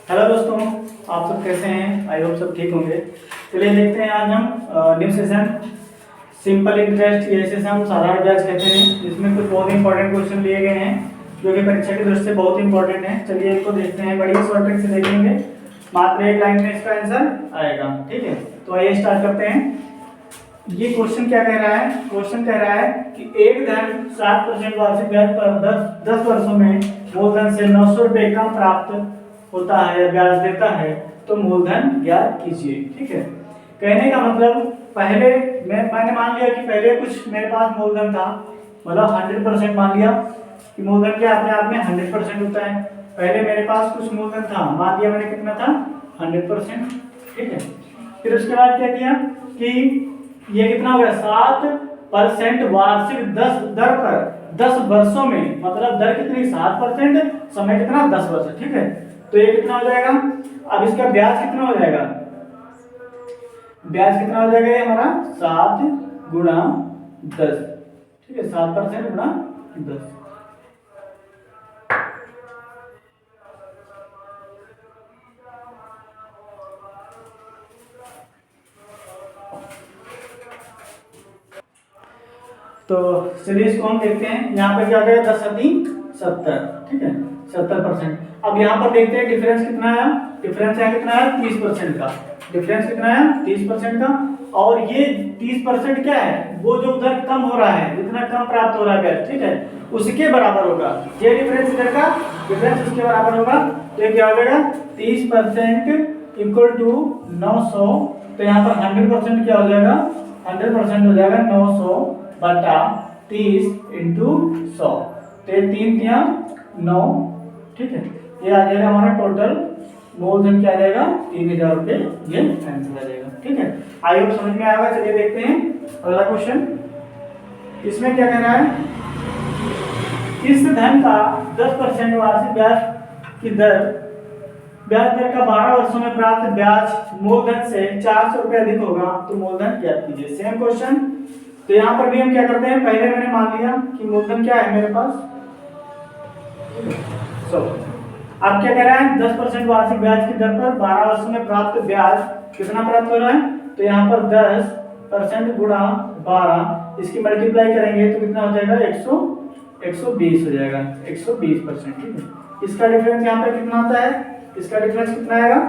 Hello दोस्तों, आप सब कैसे हैं? आई होप सब ठीक होंगे। चलिए देखते हैं आज हम न्यू सेशन सिंपल इंटरेस्ट, ये सेशन हम साधारण ब्याज कहते हैं। इसमें कुछ बहुत इंपॉर्टेंट क्वेश्चन लिए गए हैं जो कि परीक्षा की दृष्टि से बहुत इंपॉर्टेंट है। चलिए इनको देखते हैं, बड़ी शॉर्ट ट्रिक से देखेंगे, मात्र एक लाइन में इसका आंसर आएगा। ठीक है, तो आइए स्टार्ट करते हैं। ये क्वेश्चन क्या कह रहा है? क्वेश्चन कह रहा है कि एक धन 7% वार्षिक ब्याज पर 10 वर्षों में मूलधन से 900 रुपये कम प्राप्त होता है या ब्याज देता है, तो मूलधन ज्ञात कीजिए। ठीक है, कहने का मतलब पहले मैंने मान लिया कि पहले कुछ मेरे पास मूलधन था, मतलब 100% मान लिया कि मूलधन क्या अपने आप में 100% होता है। पहले मेरे पास कुछ मूलधन था, मान लिया मैंने कितना था 100%। ठीक है, फिर उसके बाद क्या किया कि ये कितना हो गया 7% वार्षिक 10 दर पर 10 वर्षों में, मतलब दर कितनी 7%, समय कितना 10 वर्ष। ठीक है, तो ये कितना हो जाएगा? अब इसका ब्याज कितना हो जाएगा? ब्याज कितना हो जाएगा? ये हमारा 7 गुणा 10। ठीक है, 7% गुणा 10। तो चलिए इसको हम देखते हैं। यहाँ पे क्या आ जाएगा 10 × 70। ठीक है, 70%। अब यहाँ पर देखते हैं डिफरेंस कितना है। डिफरेंस है कितना है 30% का। डिफरेंस कितना है 30% का। और ये 30% क्या है? वो जो उधर कम हो रहा है, जितना कम प्राप्त हो रहा है ब्याज, ठीक है, उसके बराबर होगा। ये डिफरेंस इधर का डिफरेंस उसके बराबर होगा। तो ये क्या हो जाएगा 30% इक्वल टू 900। तो यहाँ पर 100% क्या हो जाएगा? 100% हो जाएगा 900 बटा 30 इंटू 100। तो 3 × 9। ठीक है, ये आ जाएगा हमारा टोटल मूलधन क्या आ जाएगा 3000 रुपये। ये आंसर आ जाएगा। ठीक है, आई होप समझ में आएगा। चलिए देखते हैं अगला क्वेश्चन। इसमें क्या कह रहा है? इस धन का 10% वार्षिक ब्याज की दर, ब्याज दर का 12 वर्षों में प्राप्त ब्याज मूलधन से 400 रुपये अधिक होगा, तो मूलधन ज्ञात कीजिए। Same question. तो यहाँ पर भी हम क्या करते हैं, पहले मैंने मान लिया कि मूलधन क्या है मेरे पास 100। अब क्या कह रहा है 10% वार्षिक ब्याज की दर पर 12 वर्षों में प्राप्त ब्याज कितना प्राप्त हो रहा है? तो यहाँ पर 10% गुणा 12, इसकी मल्टीप्लाई करेंगे तो कितना हो जाएगा 120 हो जाएगा, 120%। ठीक है, इसका डिफरेंस यहाँ पर कितना आता है? इसका डिफरेंस कितना आएगा?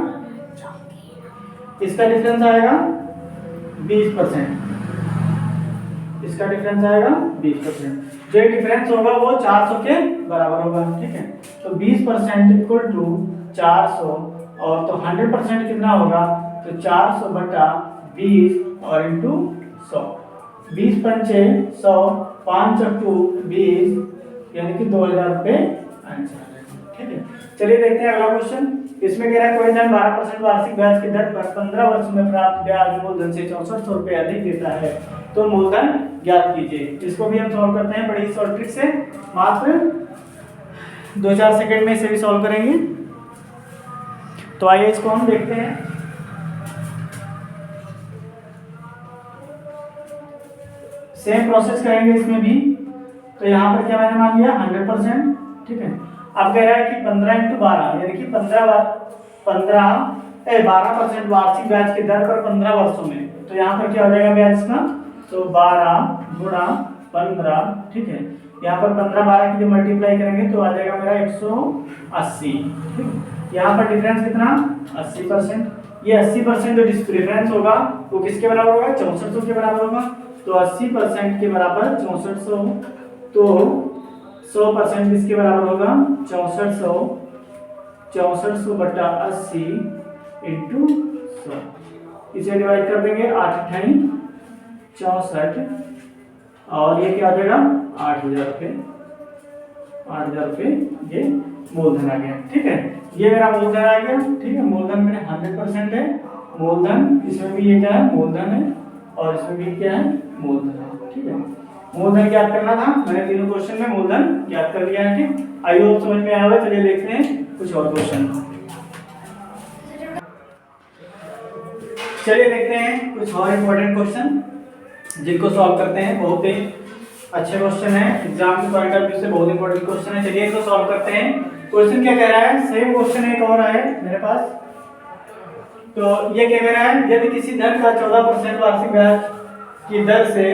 इसका डिफरेंस आएगा 20%। इसका डिफरेंस आएगा 20%। जो डिफरेंस होगा वो 400 के बराबर होगा। ठीक है, तो 20% इक्वल टू 400, और तो 100% कितना होगा? तो 400 बटा 20 और इंटू 100। 20 पंचे 100, 5 चक्कू 20, यानी कि 2000 रुपये आंसर आ जाएगा। ठीक है, चलिए देखते हैं अगला क्वेश्चन। इसमें कह रहा है कोई धन 12% वार्षिक ब्याज की दर पर 15 वर्ष में प्राप्त ब्याज मूलधन से 6400 रुपये अधिक देता है, तो मूलधन ज्ञात कीजिए। इसको भी हम सॉल्व करते हैं बड़ी शॉर्ट ट्रिक से, मात्र 2-4 सेकंड में इसे भी सॉल्व करेंगे। तो आइए इसको हम देखते हैं। सेम प्रोसेस करेंगे इसमें भी। तो यहाँ पर क्या मैंने मान लिया 100%। ठीक है, अब कह रहा है कि 15 × 12 यानी कि 12% वार्षिक ब्याज की दर पर 15 वर्षों में। तो यहाँ पर क्या हो जाएगा ब्याज का? तो 12 गुणा 15। ठीक है, यहाँ पर 15-12 की जो मल्टीप्लाई करेंगे तो आ जाएगा मेरा 180। ठीक है, यहाँ पर डिफरेंस कितना 80%। ये 80% जो डिफरेंस होगा वो किसके बराबर होगा? 6400 के बराबर होगा। तो 80% के बराबर 6400, तो 100% किसके बराबर होगा? 6400। 6400 बटा 80 इंटू 100। इसे डिवाइड कर देंगे 8×8 64, और ये क्या आ जाएगा 8000 रुपये। 8000 रुपये ये मूलधन आ गया। ठीक है, ये मेरा मूलधन आ गया। ठीक है, मूलधन मेरे 100% है। मूलधन इसमें भी ये क्या है? मूलधन है, और इसमें भी क्या है? मूलधन है। ठीक है, मूलधन ज्ञात करना था, मैंने तीनों क्वेश्चन में मूलधन ज्ञात कर लिया है। ठीक, आई होप समझ में आया होगा। चलिए देखते हैं कुछ और क्वेश्चन। चलिए देखते हैं कुछ और इम्पोर्टेंट क्वेश्चन जिनको सॉल्व करते हैं। बहुत ही अच्छे क्वेश्चन है, एग्जाम के पॉइंट ऑफ व्यू से बहुत इंपॉर्टेंट क्वेश्चन है। चलिए इसको सॉल्व करते हैं। क्वेश्चन क्या कह रहा है, सेम क्वेश्चन एक और है मेरे पास। तो ये क्या कह रहा है, यदि किसी धन का 14% वार्षिक ब्याज की दर से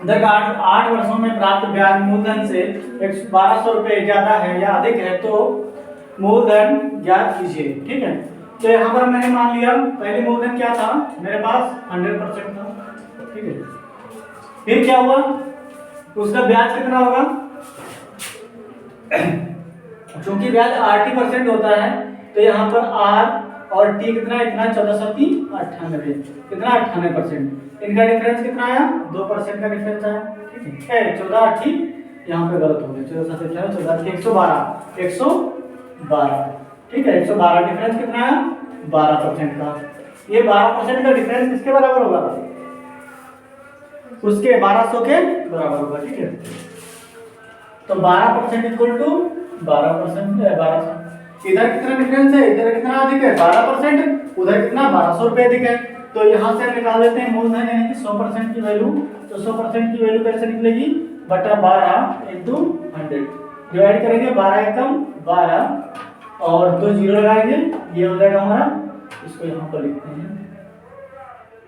धन 8 वर्षों में प्राप्त ब्याज मूलधन से 1200 रुपये ज्यादा है या अधिक है तो मूलधन ज्ञात कीजिए। ठीक है, तो यहाँ पर मैंने मान लिया पहले मूलधन क्या था मेरे पास 100% था। ठीक है, फिर क्या हुआ, उसका ब्याज कितना होगा, चूंकि ब्याज 80% होता है तो यहाँ पर आर और टी कितना, इतना 1498, कितना 98%। इनका डिफरेंस कितना आया, 2% का डिफरेंस आया। ठीक है, 14 यहाँ पे गलत हो गया, 14 112। ठीक है, 112 डिफरेंस कितना आया, 12% का। ये 12% का डिफरेंस किसके बराबर होगा, उसके 1200 के बराबर होगा। ठीक है, तो 12% इक्वल टू 12%, 1200। इधर कितना डिफरेंस है, इधर कितना अधिक है 12%, उधर कितना 1200 रुपए अधिक है। तो यहाँ से हम निकाल लेते हैं मूलधन यानी कि 100% की वैल्यू। तो 100% की वैल्यू कैसे निकलेगी, बटा 12 इंटू 100। डिवाइड करेंगे 12 एकम 12 और 2 जीरो लगाएंगे, ये हो जाएगा हमारा, इसको यहाँ पर लिखते हैं,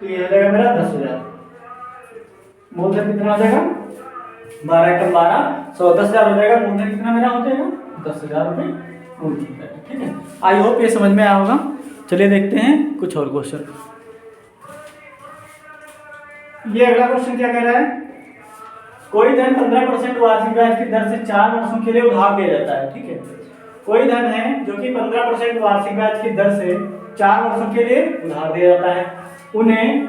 तो ये हो जाएगा मेरा 10,000। मूलधन कितना हो जाएगा, 12 एकम 12, 10,000 हो जाएगा। मूलधन कितना मेरा हो जाएगा, 10,000 रुपये मूलधन। ठीक है, आई होप ये समझ में आया होगा। चलिए देखते हैं कुछ और क्वेश्चन। ये अगला क्वेश्चन क्या कह रहा है, कोई धन 15% वार्षिक ब्याज की दर से 4 वर्षों के लिए उधार दिया जाता है। ठीक है, कोई धन है जो कि 15% वार्षिक ब्याज की दर से 4 वर्षों के लिए उधार दिया जाता है, उन्हें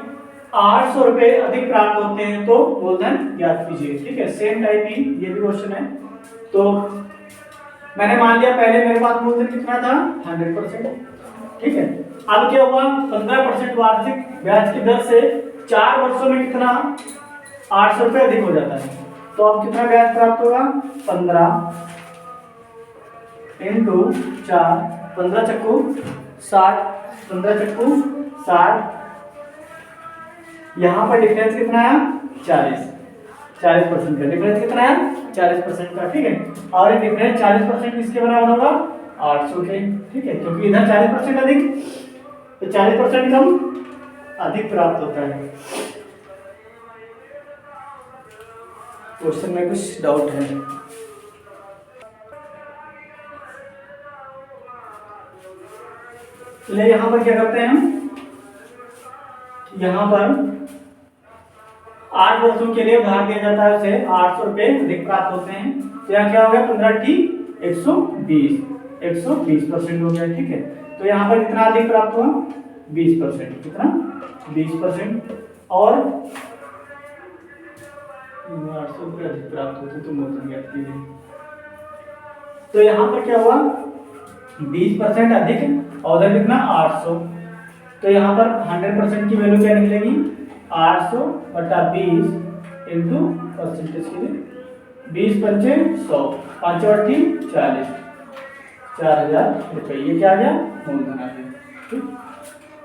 800 रुपए अधिक प्राप्त होते हैं तो मूलधन ज्ञात कीजिए। ठीक है, सेम टाइप ही ये भी क्वेश्चन है। तो मैंने मान लिया पहले मेरे पास मूलधन कितना था 100%। ठीक है, अब क्या हुआ, 15% वार्षिक ब्याज की दर से 4 वर्षों में कितना 800 रुपये अधिक हो जाता है। तो अब कितना ब्याज प्राप्त होगा, 15 इंटू 4, 15 चक्कू 60, 15 चक्कू 60। यहाँ पर डिफरेंस कितना है 40% का डिफरेंस कितना है 40% का। ठीक है, और ये डिफरेंस 40% किसके बराबर होगा, 800 के। ठीक है, क्योंकि इधर 40% अधिक, तो 40% कम अधिक प्राप्त होता है। क्वेश्चन में कुछ डाउट है, चलिए यहाँ पर क्या करते हैं हम, यहाँ पर 8 वर्षों के लिए उधार दिया जाता है, उसे 800 रुपये अधिक प्राप्त होते हैं। तो यहाँ क्या हो गया, 15 120% हो गया। ठीक है, तो यहाँ पर कितना अधिक प्राप्त हुआ, 20%, कितना 20%, और 800 रुपये अधिक प्राप्त होते तो मूलधन ज्ञात कीजिए। तो यहाँ पर क्या हुआ, 20% अधिक और उधर कितना 800। तो यहाँ पर 100% की वैल्यू क्या निकलेगी, 800 बटा 20 इंटू परसेंटेज के लिए 20 पंचे 100, 5 और 40, 4,000 रुपये। ये क्या आ गया, मूलधन आ गया। ठीक,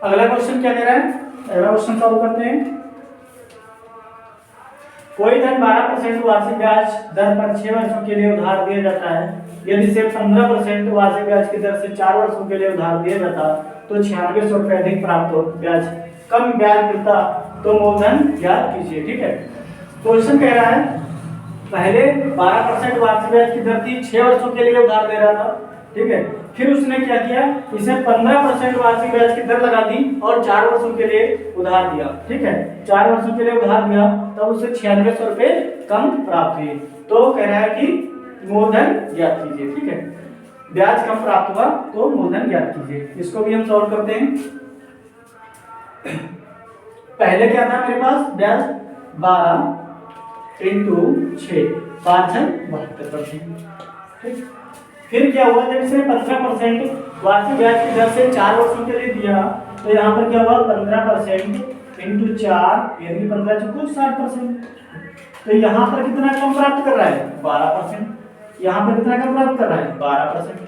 अगला क्वेश्चन क्या कह रहा है, अगला क्वेश्चन सॉल्व करते हैं। कोई धन 12% वार्षिक ब्याज दर पर 6 वर्षों के लिए उधार दिया जाता है, यदि सिर्फ 15% वार्षिक ब्याज की दर से 4 वर्षों के लिए उधार दिया जाता तो 9600 रुपये अधिक प्राप्त हो, ब्याज कम ब्याज मिलता तो मूलधन ज्ञात कीजिए। ठीक है, क्वेश्चन कह रहा है पहले 12% वार्षिक ब्याज की दर थी, 6 वर्षों के लिए उधार दे रहा था। ठीक है, फिर उसने क्या किया, इसे 15% वार्षिक ब्याज की दर लगा दी और 4 वर्षों के लिए उधार दिया। ठीक है, 4 वर्षों के लिए उधार दिया, तब उसे 9600 रुपये कम प्राप्त हुए। तो कह रहा है कि मूलधन ज्ञात कीजिए। ठीक है, ब्याज कम प्राप्त हुआ तो मूलधन ज्ञात कीजिए। इसको भी हम सॉल्व करते हैं। पहले क्या था मेरे पास, ब्याज 12 इंटू 6, 5 72%। ठीक, फिर क्या हुआ, जब इसने 15% वार्षिक ब्याज की दर से 4 वर्षों के लिए दिया तो यहाँ पर क्या हुआ, 15% इंटू 4 यानी 15 चौको 60%। तो यहाँ पर कितना कम प्राप्त कर रहा है, 12%। यहाँ पर कितना कम प्राप्त कर रहा है, 12%।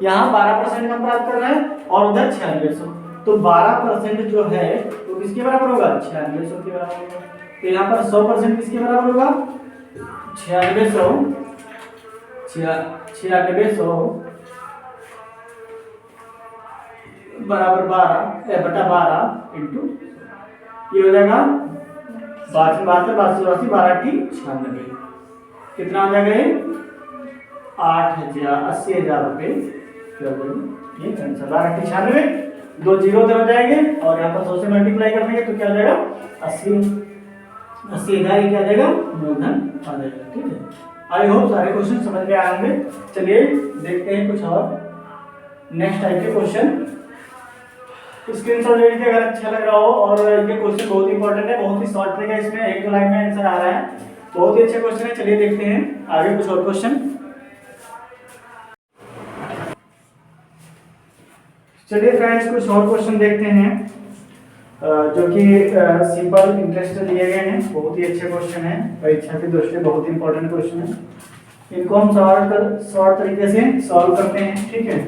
यहाँ 12% कम प्राप्त कर रहा है और उधर 9600। तो 12% जो है वो किसके बराबर होगा, 9600 के बराबर होगा। तो यहाँ पर 100% किसके बराबर होगा, 9600 बराबर 12 इंटू ये हो जाएगा 12 96, कितना हो जाएगा ये 80,000 रुपये। ये आंसर 12,96, 2 जीरो उधर हो जाएंगे और यहाँ पर 100 से मल्टीप्लाई कर देंगे तो क्या हो जाएगा 80,000 क्या आ जाएगा मूलधन आ जाएगा। ठीक है, आई होप सारे क्वेश्चन समझ में आए होंगे। चलिए देखते हैं कुछ और नेक्स्ट टाइप के क्वेश्चन। स्क्रीनशॉट ले लीजिए अगर अच्छा लग रहा हो, और ये क्वेश्चन बहुत इंपॉर्टेंट है, बहुत ही शॉर्ट ट्रिक है, इसमें 1-2 लाइन में आंसर आ रहा है, बहुत ही अच्छे क्वेश्चन है। चलिए देखते हैं आगे कुछ और क्वेश्चन। चलिए फ्रेंड्स कुछ और क्वेश्चन देखते हैं जो कि सिंपल इंटरेस्ट दिए गए हैं, बहुत ही अच्छे क्वेश्चन हैं, परीक्षा की दृष्टि से बहुत इंपॉर्टेंट क्वेश्चन है। इनको हम शॉर्ट तरीके से सॉल्व करते हैं। ठीक है,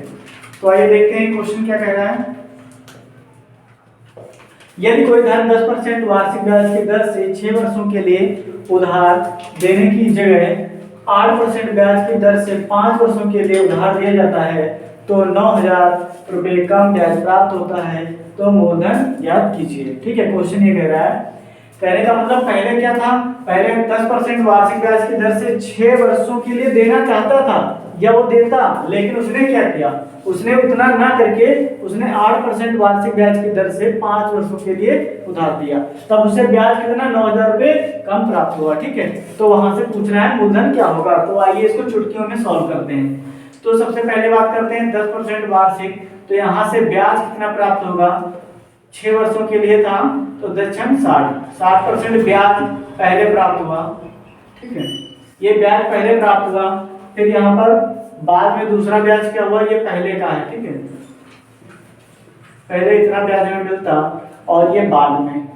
तो आइए देखते हैं क्वेश्चन क्या कह रहा है। यदि कोई धन 10% वार्षिक ब्याज की दर से 6 वर्षों के लिए उधार देने की जगह 8% ब्याज की दर से 5 वर्षों के लिए उधार दिया जाता है तो 9,000 रुपये कम ब्याज प्राप्त होता है, तो मूलधन ज्ञात कीजिए। ठीक है, क्वेश्चन ये कह रहा है, कहने का मतलब पहले क्या था, पहले 10% वार्षिक ब्याज की दर से 6 वर्षों के लिए देना चाहता था या वो देता, लेकिन उसने क्या किया, उसने उतना ना करके उसने 8% वार्षिक ब्याज की दर से 5 वर्षों के लिए उधार दिया, तब उसे ब्याज कितना 9,000 रुपये कम प्राप्त हुआ। ठीक है, तो वहां से पूछ रहा है मूलधन क्या होगा। तो आइए इसको चुटकियों में सॉल्व करते हैं। तो सबसे पहले बात करते हैं 10% वार्षिक, तो यहाँ से ब्याज कितना प्राप्त होगा, 6 वर्षों के लिए था तो 60% ब्याज पहले प्राप्त हुआ। ठीक है, ये ब्याज पहले प्राप्त हुआ, फिर यहाँ पर बाद में दूसरा ब्याज क्या हुआ, ये पहले का है। ठीक है, पहले इतना ब्याज हमें मिलता और ये बाद में,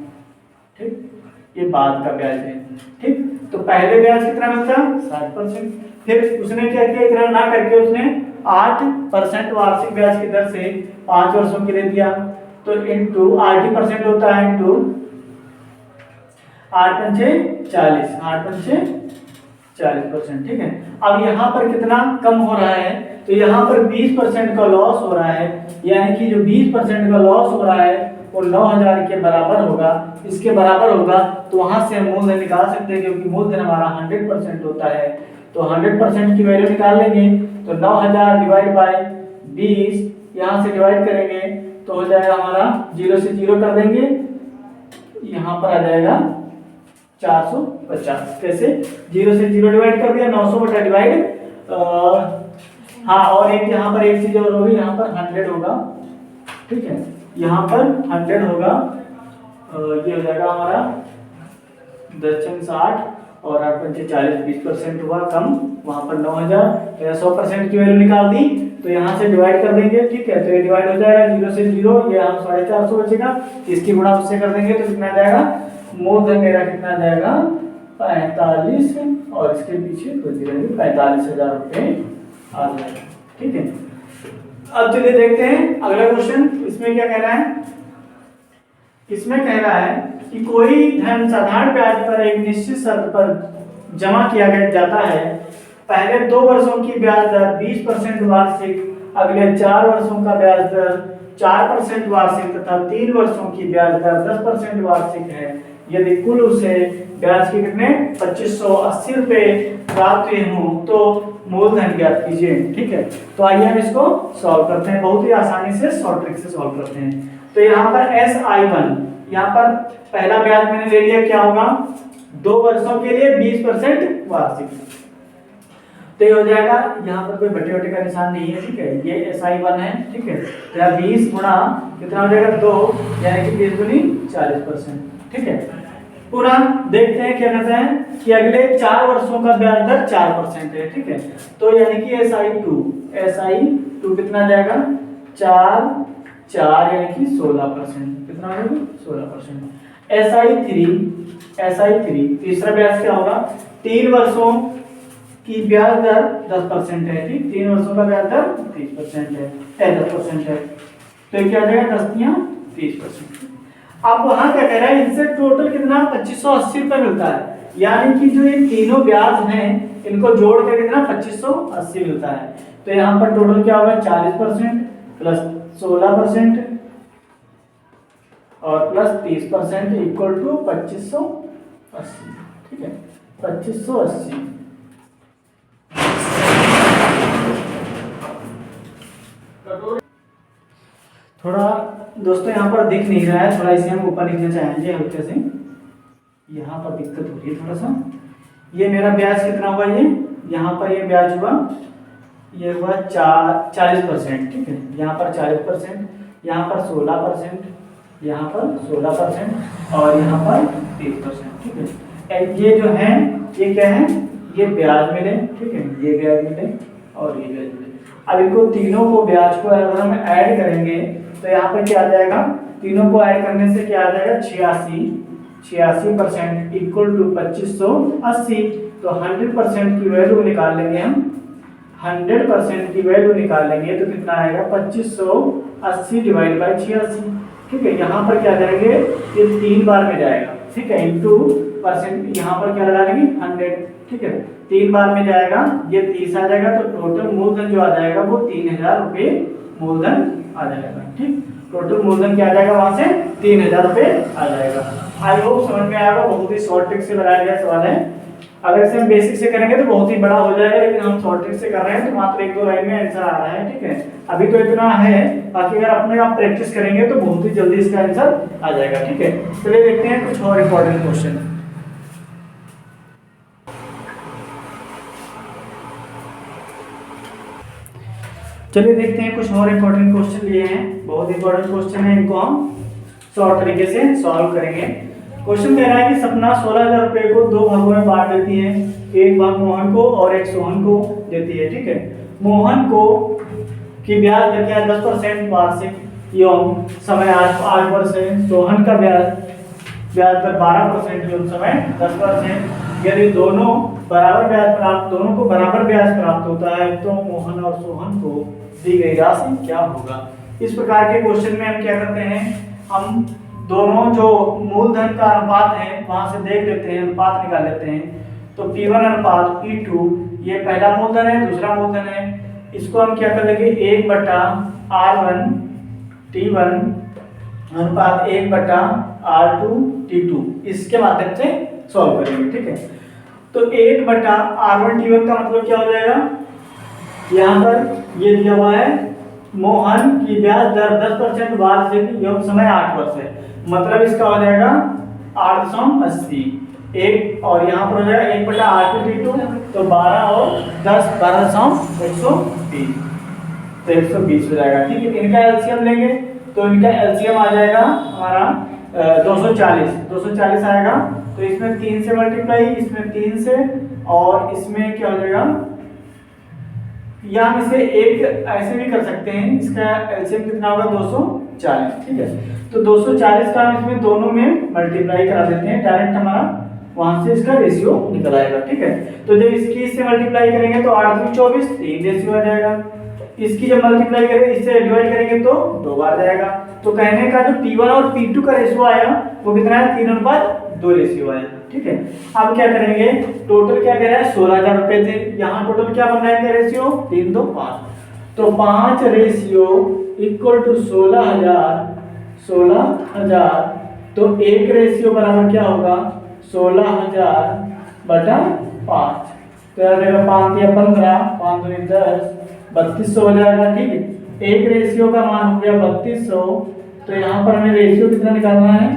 ठीक, ये बाद का ब्याज है। ठीक, तो पहले ब्याज कितना मिलता 60%, फिर उसने क्या किया, इतना ना करके उसने 8% वार्षिक ब्याज की दर से 5 वर्षों के लिए दिया, तो इंटू 80% होता है इंटू 8×40%। ठीक है, अब यहाँ पर कितना कम हो रहा है, तो यहाँ पर 20% का लॉस हो रहा है, यानी कि जो 20% का लॉस हो रहा है वो 9,000 के बराबर होगा, इसके बराबर होगा। तो वहां से हम मूलधन निकाल सकते हैं, क्योंकि मूलधन हमारा 100% होता है, तो 100% की वैल्यू निकाल लेंगे। तो 9,000 डिवाइड बाय 20, यहाँ से डिवाइड करेंगे तो हो जाएगा हमारा 0 से 0 कर देंगे, यहाँ पर आ जाएगा 450। कैसे, 0 से 0 डिवाइड कर दिया, 900 बटा डिवाइड, हाँ, और एक यहाँ पर एक चीज और होगी, यहाँ पर 100 होगा। ठीक है, यहाँ पर 100 होगा, ये हो जाएगा हमारा 10×60 और 8×40, 20% हुआ कम, वहां पर 9,000, 100% की वैल्यू निकाल दी, तो यहाँ से डिवाइड कर देंगे। ठीक है, तो ये डिवाइड हो जाएगा 0 से 0, ये हम 450 बचेगा, इसकी गुणा उससे कर देंगे तो कितना आ जाएगा, मूलधन मेरा कितना आ जाएगा 45, और इसके पीछे तो 45,000 रुपये आ जाएगा। ठीक है, अब चलिए देखते हैं अगला क्वेश्चन। इसमें क्या कह रहा है, इसमें कह रहा है कि कोई धन साधारण ब्याज पर एक निश्चित शर्त पर जमा किया जाता है, पहले 2 वर्षों की ब्याज दर 20% वार्षिक, अगले 4 वर्षों का ब्याज दर 4% वार्षिक तथा 3 वर्षों की ब्याज दर 10% वार्षिक है, यदि कुल उसे ब्याज के कितने 2580 रुपये प्राप्त हों तो मूलधन ज्ञात कीजिए। ठीक है, तो आइए हम इसको सॉल्व करते हैं, बहुत ही आसानी से शॉर्ट ट्रिक से सॉल्व करते हैं। तो यहाँ पर SI1, यहाँ पर पहला ब्याज मैंने ले लिया, क्या होगा 2 वर्षों के लिए 20% वार्षिक, तो ये हो जाएगा, यहाँ पर कोई बटे वटे का निशान नहीं है। ठीक है, ये SI1 है। ठीक है, तो 20 गुणा कितना हो जाएगा 2, यानी कि 20 गुनी 40%। ठीक है, पूरा देखते हैं क्या कहते हैं कि अगले 4 वर्षों का ब्याज दर 4% है। ठीक है, तो यानी कि SI2 कितना जाएगा 4 यानी कि 16%, कितना होगा 16%। SI3 तीसरा ब्याज क्या होगा, 3 वर्षों की ब्याज दर 10% है। ठीक, 3 वर्षों का ब्याज दर 30% है, 10% है। तो ये क्या आ जाएगा 10 तियां 30%। अब वहां क्या कह रहा है, इनसे टोटल कितना 2580 रुपये मिलता है, यानी कि जो ये तीनों ब्याज हैं इनको जोड़ कर कितना 2580 मिलता है। तो यहाँ पर टोटल क्या होगा 40% प्लस 16% और प्लस 30% इक्वल टू 2580। ठीक है 2580। थोड़ा दोस्तों यहाँ पर दिख नहीं रहा है, थोड़ा इसे हम ऊपर लिखना चाहेंगे हल्के से, यहाँ पर दिक्कत हो रही है थोड़ा सा। ये मेरा ब्याज कितना हुआ, ये यहाँ पर ये ब्याज हुआ, ये हुआ 40%। ठीक है यहाँ पर 40%, यहाँ पर 16%, यहाँ पर 16% और यहाँ पर 30%। ठीक है ये जो है ये क्या है, ये ब्याज मिले। ठीक है ये ब्याज मिले और ये ब्याज मिले। अब इनको तीनों को ब्याज को अगर हम ऐड करेंगे तो यहाँ पे क्या आ जाएगा, तीनों को ऐड करने से क्या आ जाएगा 86% इक्वल टू 2580। तो 100% की वैल्यू निकाल लेंगे हम, 100% की वैल्यू निकाल लेंगे तो कितना आएगा 2580 डिवाइड बाई 86। ठीक है यहाँ पर क्या करेंगे, ये 3 बार में जाएगा। ठीक है इंटू परसेंट, यहाँ पर क्या लगा लेंगे 100। ठीक है 3 बार में जाएगा, ये 30 आ जाएगा। तो टोटल मूलधन जो आ जाएगा वो 3000 रुपये मूलधन आ जाएगा। ठीक टोटल मूलधन क्या आ जाएगा वहां से 3000 रुपये आ जाएगा। आई होप समझ में आएगा, बहुत ही शॉर्ट ट्रिक से बनाया गया सवाल है। अगर इसे हम बेसिक से करेंगे तो बहुत ही बड़ा हो जाएगा, लेकिन हम शॉर्ट ट्रिक से कर रहे हैं तो मात्र 1-2 लाइन में आंसर आ रहा है। ठीक है अभी तो इतना है, बाकी अगर अपने आप प्रैक्टिस करेंगे तो बहुत ही जल्दी इसका आंसर आ जाएगा। ठीक है चलिए देखते हैं कुछ और इंपॉर्टेंट क्वेश्चन। चलिए देखते हैं कुछ और इंपॉर्टेंट क्वेश्चन लिए हैं, बहुत इंपॉर्टेंट क्वेश्चन है, इनको हम शॉर्ट तरीके से सॉल्व करेंगे। क्वेश्चन कह रहा है कि सपना 16000 रुपए को 2 भागों में बांट देती है, एक भाग मोहन को और एक सोहन को देती है। ठीक है मोहन को की ब्याज दर क्या है 10% वार्षिक एवं समय 8 वर्ष है। सोहन का ब्याज दर 12% एवं समय 10%। यदि दोनों को बराबर ब्याज प्राप्त होता है तो मोहन और सोहन को दी गई राशि क्या होगा। इस प्रकार के क्वेश्चन में हम क्या करते हैं, हम दोनों जो मूलधन का अनुपात है वहां से देख लेते हैं, अनुपात निकाल लेते हैं। तो P1 अनुपात P2 ये पहला मूलधन है, दूसरा मूलधन है। इसको हम क्या कर लेंगे 1/R1 T1 अनुपात 1/R2 T2, इसके माध्यम से सॉल्व करेंगे। ठीक है तो 1/R1 T1 का मतलब क्या हो जाएगा, यहाँ पर ये दिया हुआ है मोहन की ब्याज दर 10% वार्षिक एवं समय 8 वर्ष है, मतलब इसका हो जाएगा 880 एक, और यहाँ पर हो जाएगा 1/R2 T2 तो 12 और 10 120 तो 120 हो जाएगा। ठीक है इनका एलसीएम लेंगे तो इनका एलसीएम आ जाएगा हमारा 240 आएगा। तो इसमें 3 से मल्टीप्लाई, इसमें 3 से, और इसमें क्या हो जाएगा, या हम इसे एक ऐसे भी कर सकते हैं, इसका एलसीएम कितना होगा 240। ठीक है तो 240 का हम इसमें दोनों में मल्टीप्लाई करा देते हैं, डायरेक्ट हमारा वहां से इसका रेशियो निकल आएगा। ठीक है तो जब इसकी इससे मल्टीप्लाई करेंगे तो 8 × 24 3 रेशियो आ जाएगा। इसकी जब मल्टीप्लाई करेंगे इससे डिवाइड करेंगे तो 2 बार जाएगा। तो कहने का जो P1 और P2 का रेशियो आया वो कितना है 3:2 रेशियो आया। ठीक है अब क्या करेंगे, टोटल क्या कह रहा है 16000 रुपए थे, यहाँ टोटल क्या बन रहा है रेशियो 3 2 5, तो 5 रेशियो इक्वल टू 16000 तो एक रेशियो बराबर क्या होगा 16000/5, तो यार मेरा 5 या 15 5 दूनी 10 3200 हो जाएगा। ठीक है एक रेशियो का मान हो गया 3200, तो यहाँ पर हमें रेशियो कितना निकालना है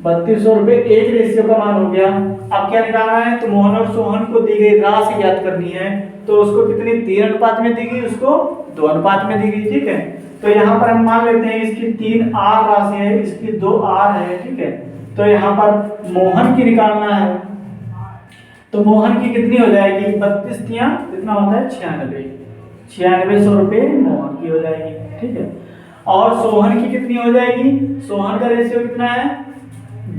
3200 रुपए एक रेशियो का मान हो गया। अब क्या निकालना है, तो मोहन और सोहन को दी गई राशि याद करनी है, तो उसको कितनी 3 अनुपात में दी गई, उसको 2 अनुपात में दी गई। ठीक है तो यहाँ पर हम मान लेते हैं इसकी 3R राशि है, इसकी 2R है। ठीक है तो यहाँ पर मोहन की निकालना है, तो मोहन की कितनी हो जाएगी 32 तियां कितना होता है 9600 रुपये मोहन की हो जाएगी। ठीक है और सोहन की कितनी हो जाएगी, सोहन का रेशियो कितना है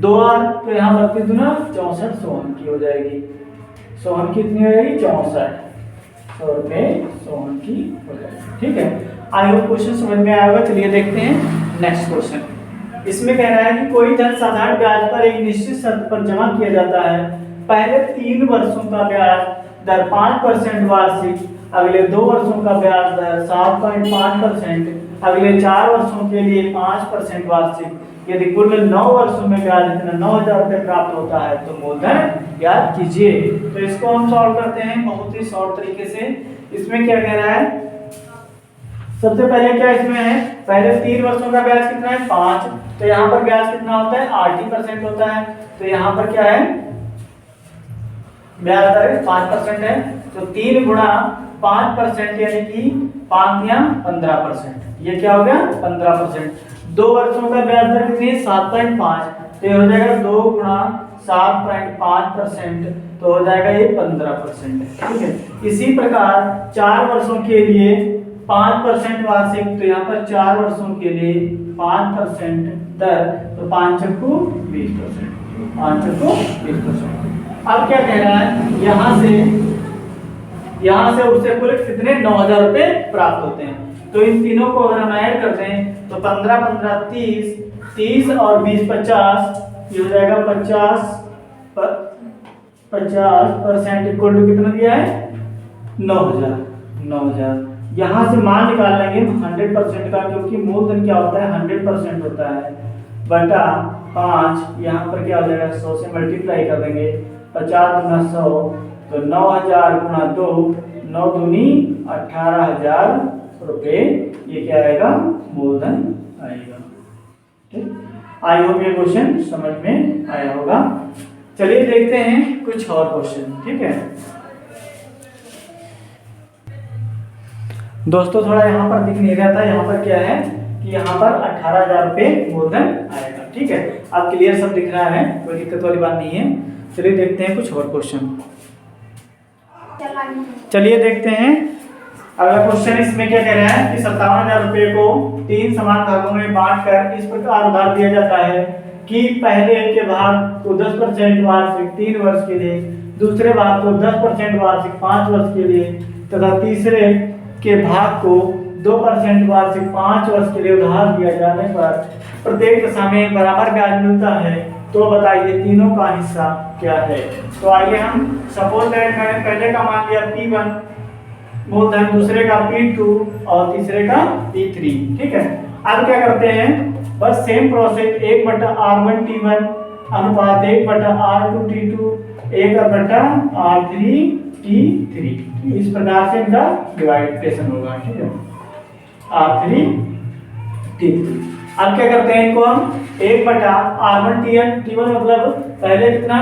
2R, तो यहाँ 32 दूना 64 सोहन की हो जाएगी। सोहन की कितनी हो जाएगी 64। 100 रुपये 100 की हो जाएगी। ठीक है, आई होप क्वेश्चन समझ में आया होगा। चलिए देखते हैं नेक्स्ट क्वेश्चन। इसमें कह रहा है कि कोई धन साधारण ब्याज पर एक निश्चित शर्त पर जमा किया जाता है। पहले 3 वर्षों का ब्याज दर 5% वार्षिक, अगले 2 वर्षों का ब्याज दर 7.5%, अगले 4 वर्षों के लिए 5% वार्षिक। यदि कुल 9 वर्षों में ब्याज इतना 9,000 रुपये प्राप्त होता है तो मूलधन ज्ञात कीजिए। तो इसको हम सॉल्व करते हैं बहुत ही शॉर्ट तरीके से। इसमें क्या कह रहा है, सबसे पहले क्या इसमें है, पहले 3 वर्षों का ब्याज कितना है 5, तो यहाँ पर ब्याज कितना होता है 8% होता है। तो यहाँ पर क्या है, ब्याज दर 5% है, तो 3 गुणा 5% यानी कि 5 या 15%, ये क्या हो गया 15%। 2 वर्षों का ब्याज दर कितनी है 7.5, तो हो जाएगा 2 गुणा 7.5%, तो हो जाएगा ये 15%। ठीक है, इसी प्रकार 4 वर्षों के लिए 5% वार्षिक, तो यहाँ पर 4 वर्षों के लिए 5% दर, तो 5 चक्कू 20%, 5 चक्कू 20%। अब क्या कह रहा है, यहाँ से उससे कुल कितने 9,000 रुपये प्राप्त होते हैं। तो इन तीनों को अगर हम ऐड करते हैं तो 15 15 30, 30 और 20 50, ये हो जाएगा 50% इक्वल टू कितना दिया है 9,000। यहाँ से मान निकाल लेंगे 100% का, क्योंकि मूलधन क्या होता है 100% होता है, बटा 5, यहाँ पर क्या हो जाएगा 100 से मल्टीप्लाई कर देंगे, 50 गुना 100, तो 9,000 गुना 2, 9 दूनी 18,000 रुपये, ये क्या आएगा मूलधन आएगा। ठीक, आई होप ये क्वेश्चन समझ में आया होगा। चलिए देखते हैं कुछ और क्वेश्चन। ठीक है दोस्तों, थोड़ा यहाँ पर दिख नहीं रहा था, यहाँ पर क्या है कि यहाँ पर 18,000 रुपये मूलधन आएगा। ठीक है, अब क्लियर सब दिख रहा है, कोई दिक्कत वाली बात नहीं है। चलिए देखते हैं कुछ और क्वेश्चन। चलिए देखते हैं अगला क्वेश्चन। इसमें क्या कह रहा है कि 57,000 रुपये को 3 समान भागों में बांटकर इस प्रकार उधार दिया जाता है कि पहले के भाग को 10% वार्षिक 3 वर्ष के लिए, दूसरे भाग को 10% वार्षिक 5 वर्ष के लिए तथा तीसरे के भाग को 2% वार्षिक 5 वर्ष के लिए उधार दिया जाने पर प्रत्येक दशा में बराबर ब्याज मिलता है, तो बताइए तीनों का हिस्सा क्या है। तो आइए हम सपोज दैट मैंने पहले का मान लिया P1 मूलधन, दूसरे का P2 और तीसरे का P3। ठीक है, अब क्या करते हैं, बस सेम प्रोसेस 1/R1T1 अनुपात 1/R2T2 1/R3T3, इस प्रकार से इनका डिवाइडेशन होगा। ठीक है, R3T3। अब क्या करते हैं, इनको हम 1/R1T1 मतलब पहले कितना,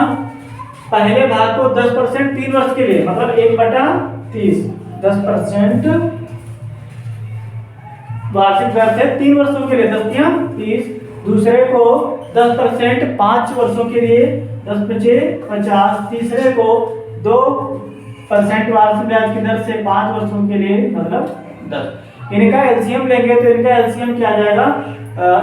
पहले भाग को 10% 3 वर्ष के लिए, मतलब 1/30, 10% वार्षिक दर से 3 वर्षों के लिए 10 या 30, दूसरे को 10% 5 वर्षों के लिए 10 × 50, तीसरे को 2% वार्षिक ब्याज की दर से 5 वर्षों के लिए मतलब 10। इनका एलसीएम लेंगे तो इनका एलसीएम क्या आ जाएगा,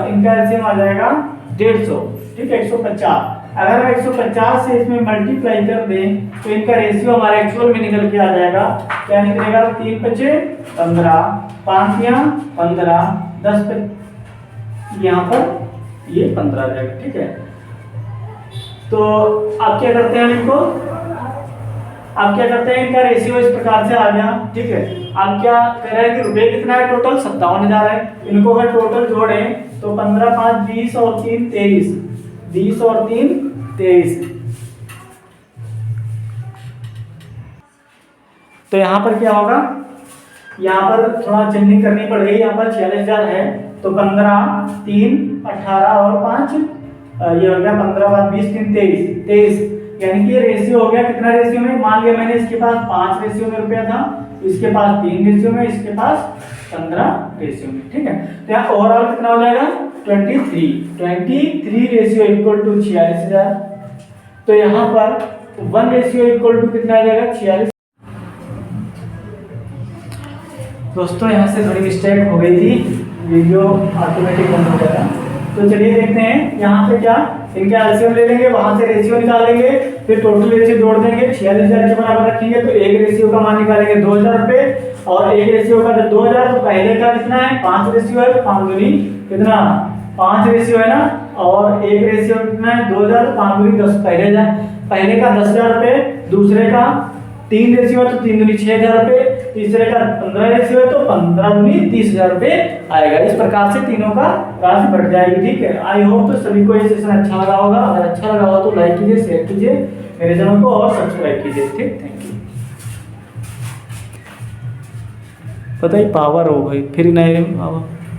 इनका एलसीएम आ जाएगा 150। ठीक है, 150। अगर हम 150 से इसमें मल्टीप्लाई कर दें तो इनका रेशियो हमारा एक्चुअल में निकल के आ जाएगा, क्या निकलेगा 3 × 5 = 15, 5 या 15, 10 यहाँ पर ये 15 आ जाएगा। ठीक है, तो अब क्या करते हैं इनको, अब क्या करते हैं, इनका रेशियो इस प्रकार से आ गया। ठीक है, अब क्या कह रहा है कि रुपए कितना है, टोटल 57,000 है। इनको अगर टोटल जोड़ें तो 15 5 20 और 3 23, 20 और 3 23, तो यहाँ पर क्या होगा, यहाँ पर थोड़ा चेंजिंग करनी पड़ गई। यहाँ पर 46,000 है, तो 15 3 18 और 5 ये हो गया 15 5 20 3 23, यानी कि रेशियो हो गया कितना रेशियो में, मान लिया मैंने इसके पास 5 रेशियो में रुपया था, इसके पास 3 रेशियो में, इसके पास 15 रेशियो में। ठीक है, तो यहाँ ओवरऑल कितना हो जाएगा 23 रेशियो इक्वल टू 46,000। तो यहाँ पर 1 रेशियो इक्वल टू कितना आ जाएगा 46। दोस्तों यहाँ से थोड़ी मिस्टेक हो गई थी, वीडियो ऑटोमेटिक बंद हो जाएगा। तो चलिए देखते हैं यहाँ पे क्या, इनके एलसीएम ले लेंगे, वहां से रेशियो निकाल लेंगे, फिर टोटल रेशियो जोड़ देंगे, 46,000 के बराबर रखेंगे, तो एक रेशियो का मान निकालेंगे 2,000 रुपए, और एक रेशियो का जब 2,000 तो पहले का कितना है 5 रेशियो है, 5 दूनी कितना 5 रेशियो है ना, और एक रेशियो कितना है 2,000, तो 5 दूनी 10, पहले का 10,000 रुपए, दूसरे का 3 रेशियो है तो 3 दूनी 6,000 रुपए, तीसरे का 15 रेशियो है तो 15 दूनी 30,000 रुपए आएगा। इस प्रकार से तीनों का राशि बढ़ जाएगी। ठीक है, आई होप तो सभी को ये सेशन अच्छा लगा होगा। अगर अच्छा लगा हो तो लाइक कीजिए, शेयर कीजिए मेरे चैनल को और सब्सक्राइब कीजिए। ठीक, थैंक यू। पता ही पावर हो गई फिर नहीं पावर